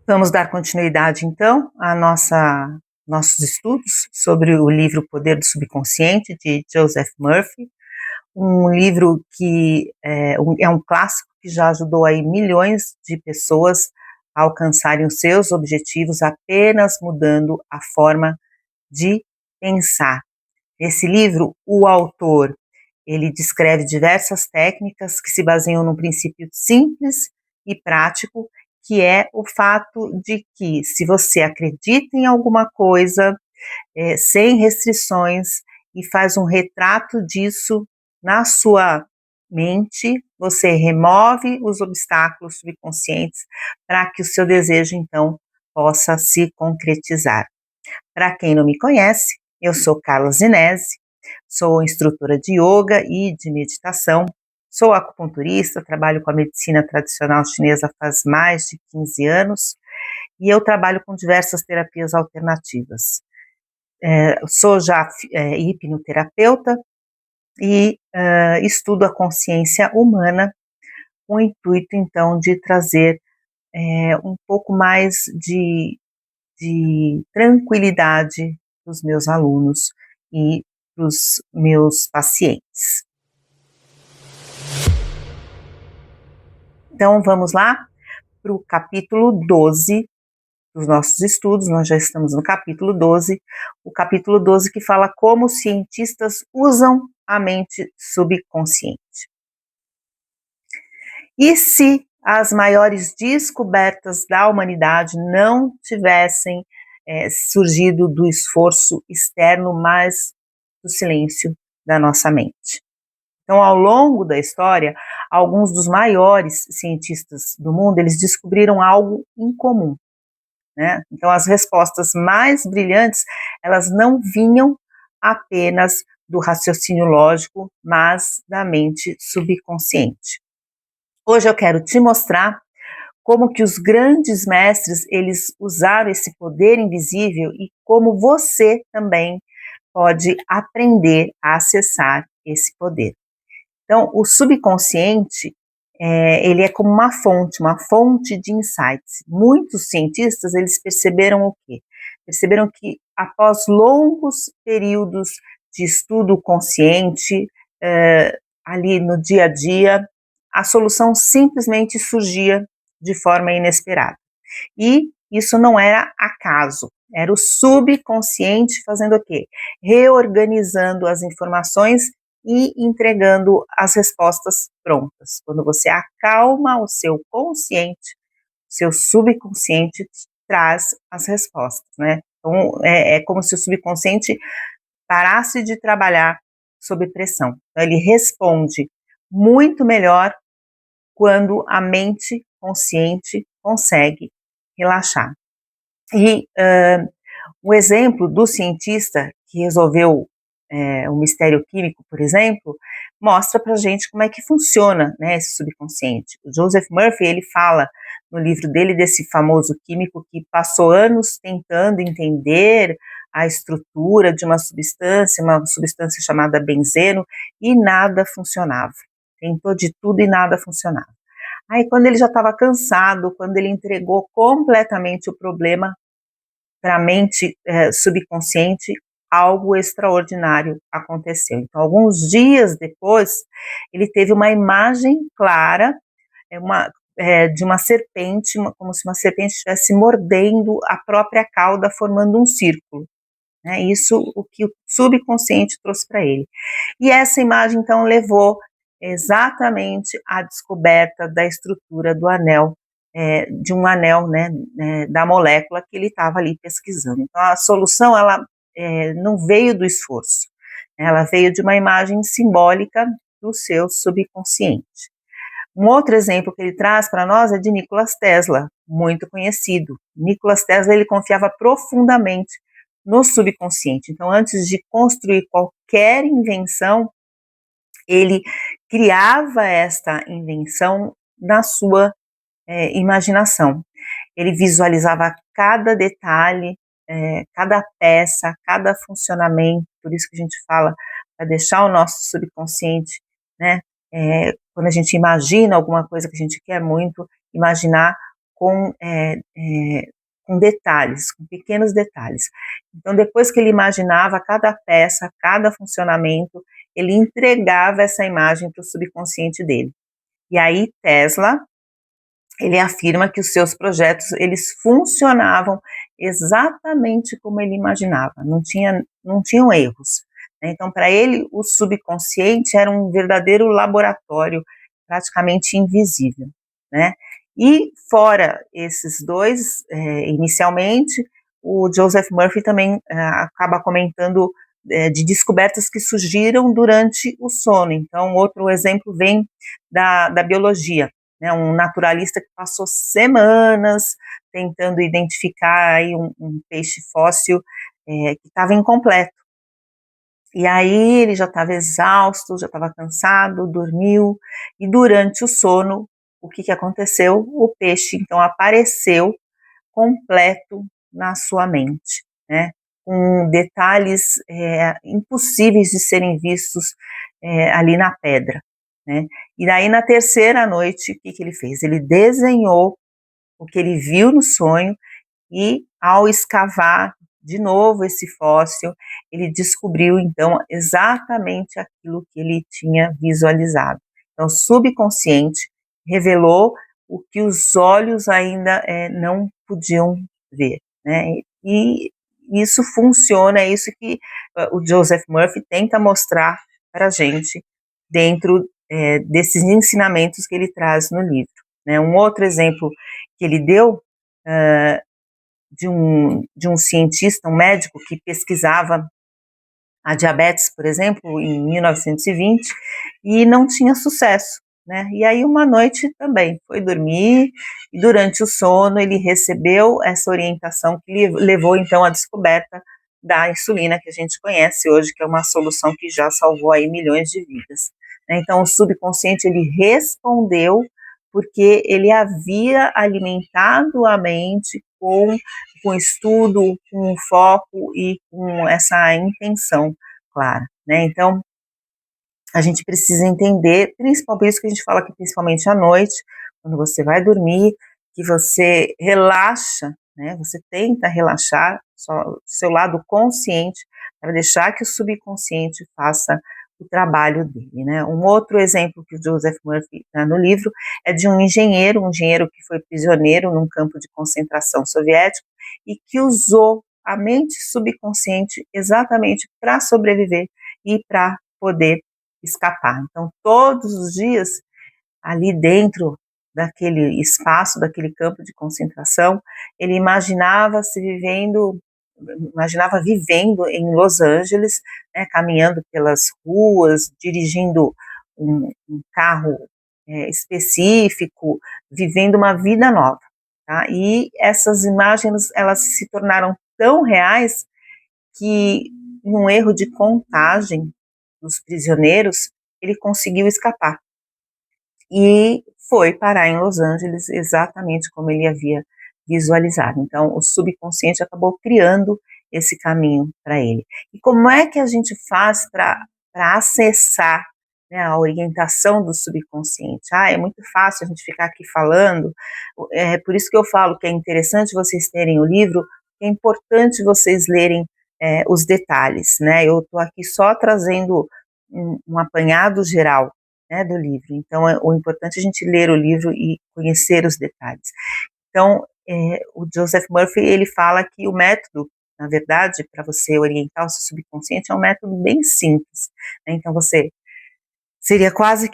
Vamos dar continuidade, então, a nossos estudos sobre o livro O Poder do Subconsciente, de Joseph Murphy, um livro que é um clássico que já ajudou aí milhões de pessoas a alcançarem os seus objetivos apenas mudando a forma de pensar. Nesse livro, o autor, ele descreve diversas técnicas que se baseiam num princípio simples e prático, que é o fato de que, se você acredita em alguma coisa, sem restrições, e faz um retrato disso na sua mente, você remove os obstáculos subconscientes para que o seu desejo, então, possa se concretizar. Para quem não me conhece, eu sou Carla Zinese, sou instrutora de yoga e de meditação, sou acupunturista, trabalho com a medicina tradicional chinesa faz mais de 15 anos e eu trabalho com diversas terapias alternativas. Sou já hipnoterapeuta e estudo a consciência humana com o intuito, então, de trazer um pouco mais de tranquilidade para os meus alunos e para os meus pacientes. Então, vamos lá para o capítulo 12 dos nossos estudos. Nós já estamos no capítulo 12, o capítulo 12 que fala como os cientistas usam a mente subconsciente. E se as maiores descobertas da humanidade não tivessem surgido do esforço externo, mas do silêncio da nossa mente? Então, ao longo da história, alguns dos maiores cientistas do mundo, eles descobriram algo em comum, né? Então, as respostas mais brilhantes, elas não vinham apenas do raciocínio lógico, mas da mente subconsciente. Hoje eu quero te mostrar como que os grandes mestres, eles usaram esse poder invisível e como você também pode aprender a acessar esse poder. Então, o subconsciente, ele é como uma fonte de insights. Muitos cientistas, eles perceberam o quê? Perceberam que após longos períodos de estudo consciente, ali no dia a dia, a solução simplesmente surgia de forma inesperada. E isso não era acaso, era o subconsciente fazendo o quê? Reorganizando as informações e entregando as respostas prontas. Quando você acalma o seu consciente, seu subconsciente traz as respostas, né? Então, é como se o subconsciente parasse de trabalhar sob pressão. Então, ele responde muito melhor quando a mente consciente consegue relaxar. E o exemplo do cientista que resolveu o mistério químico, por exemplo, mostra pra gente como é que funciona, né, esse subconsciente. O Joseph Murphy, ele fala no livro dele desse famoso químico que passou anos tentando entender a estrutura de uma substância chamada benzeno, e nada funcionava. Tentou de tudo e nada funcionava. Aí, quando ele já estava cansado, quando ele entregou completamente o problema para a mente subconsciente, algo extraordinário aconteceu. Então, alguns dias depois, ele teve uma imagem clara de uma serpente, como se uma serpente estivesse mordendo a própria cauda, formando um círculo. Né? Isso o que o subconsciente trouxe para ele. E essa imagem, então, levou exatamente à descoberta da estrutura do anel, de um anel, né, da molécula que ele estava ali pesquisando. Então, a solução, ela não veio do esforço, ela veio de uma imagem simbólica do seu subconsciente. Um outro exemplo que ele traz para nós é de Nikola Tesla, muito conhecido. Nikola Tesla, ele confiava profundamente no subconsciente. Então, antes de construir qualquer invenção, ele criava esta invenção na sua imaginação. Ele visualizava cada detalhe, cada peça, cada funcionamento. Por isso que a gente fala para deixar o nosso subconsciente, né, quando a gente imagina alguma coisa que a gente quer muito, imaginar com detalhes, com pequenos detalhes. Então, depois que ele imaginava cada peça, cada funcionamento, ele entregava essa imagem para o subconsciente dele. E aí Tesla, ele afirma que os seus projetos, eles funcionavam exatamente como ele imaginava, não tinham erros. Então, para ele, o subconsciente era um verdadeiro laboratório, praticamente invisível, né? E fora esses dois, inicialmente, o Joseph Murphy também acaba comentando de descobertas que surgiram durante o sono. Então, outro exemplo vem da biologia, né, um naturalista que passou semanas tentando identificar aí um peixe fóssil que estava incompleto. E aí ele já estava exausto, já estava cansado, dormiu, e durante o sono, o que aconteceu? O peixe, então, apareceu completo na sua mente, né? Com detalhes impossíveis de serem vistos ali na pedra, né? E daí na terceira noite, o que ele fez? Ele desenhou o que ele viu no sonho e ao escavar de novo esse fóssil, ele descobriu então exatamente aquilo que ele tinha visualizado. Então, o subconsciente revelou o que os olhos ainda não podiam ver, né? E isso funciona, é isso que o Joseph Murphy tenta mostrar para a gente dentro desses ensinamentos que ele traz no livro, né? Um outro exemplo que ele deu de um cientista, um médico que pesquisava a diabetes, por exemplo, em 1920, e não tinha sucesso, né? E aí uma noite também foi dormir e durante o sono ele recebeu essa orientação que levou então à descoberta da insulina que a gente conhece hoje, que é uma solução que já salvou aí milhões de vidas. Então o subconsciente ele respondeu porque ele havia alimentado a mente com estudo, com foco e com essa intenção clara, né? Então, a gente precisa entender, principalmente por isso que a gente fala que principalmente à noite, quando você vai dormir, que você relaxa, né? Você tenta relaxar seu lado consciente para deixar que o subconsciente faça o trabalho dele, né? Um outro exemplo que o Joseph Murphy dá no livro é de um engenheiro que foi prisioneiro num campo de concentração soviético e que usou a mente subconsciente exatamente para sobreviver e para poder escapar. Então, todos os dias, ali dentro daquele espaço, daquele campo de concentração, ele imaginava vivendo em Los Angeles, né, caminhando pelas ruas, dirigindo um carro específico, vivendo uma vida nova. Tá? E essas imagens, elas se tornaram tão reais que, em um erro de contagem dos prisioneiros, ele conseguiu escapar. E foi parar em Los Angeles exatamente como ele havia visualizado. Então, o subconsciente acabou criando esse caminho para ele. E como é que a gente faz para acessar, né, a orientação do subconsciente? É muito fácil a gente ficar aqui falando, é por isso que eu falo que é interessante vocês terem o livro, é importante vocês lerem os detalhes, né? Eu estou aqui só trazendo um apanhado geral, né, do livro. Então, o importante é a gente ler o livro e conhecer os detalhes. Então, o Joseph Murphy, ele fala que o método, na verdade, para você orientar o seu subconsciente, é um método bem simples, né? Então, seria quase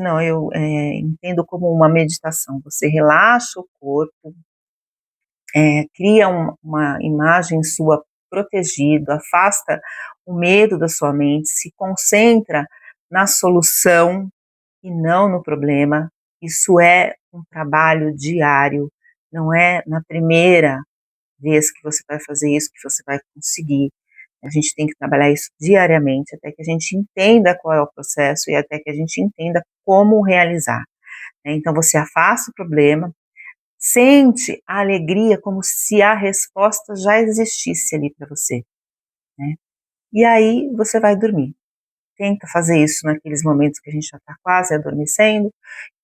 não, eu entendo como uma meditação. Você relaxa o corpo, cria uma imagem sua protegida, afasta o medo da sua mente, se concentra na solução e não no problema. Isso é um trabalho diário, não é na primeira vez que você vai fazer isso que você vai conseguir. A gente tem que trabalhar isso diariamente até que a gente entenda qual é o processo e até que a gente entenda como realizar, né? Então você afasta o problema, sente a alegria como se a resposta já existisse ali para você, né? E aí você vai dormir. tenta fazer isso naqueles momentos que a gente já está quase adormecendo,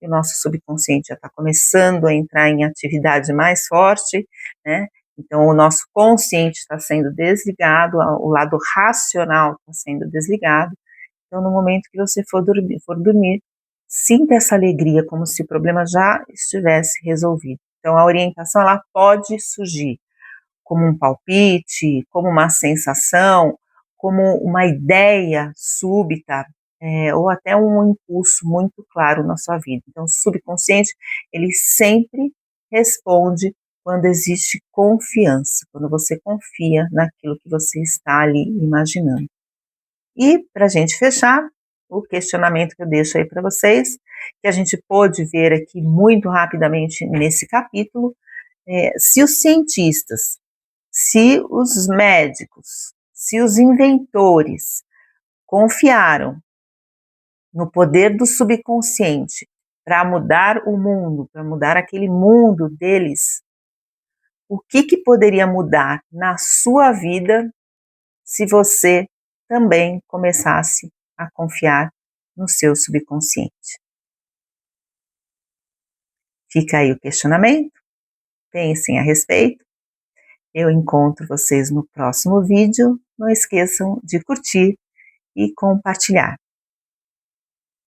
que o nosso subconsciente já está começando a entrar em atividade mais forte, né? Então, o nosso consciente está sendo desligado, o lado racional está sendo desligado. Então, no momento que você for dormir, sinta essa alegria, como se o problema já estivesse resolvido. Então, a orientação, ela pode surgir como um palpite, como uma sensação, como uma ideia súbita, ou até um impulso muito claro na sua vida. Então, o subconsciente, ele sempre responde quando existe confiança, quando você confia naquilo que você está ali imaginando. E, para a gente fechar, o questionamento que eu deixo aí para vocês, que a gente pôde ver aqui muito rapidamente nesse capítulo, se os cientistas, se os médicos, se os inventores confiaram no poder do subconsciente para mudar o mundo, para mudar aquele mundo deles, o que poderia mudar na sua vida se você também começasse a confiar no seu subconsciente? Fica aí o questionamento, pensem a respeito. Eu encontro vocês no próximo vídeo. Não esqueçam de curtir e compartilhar.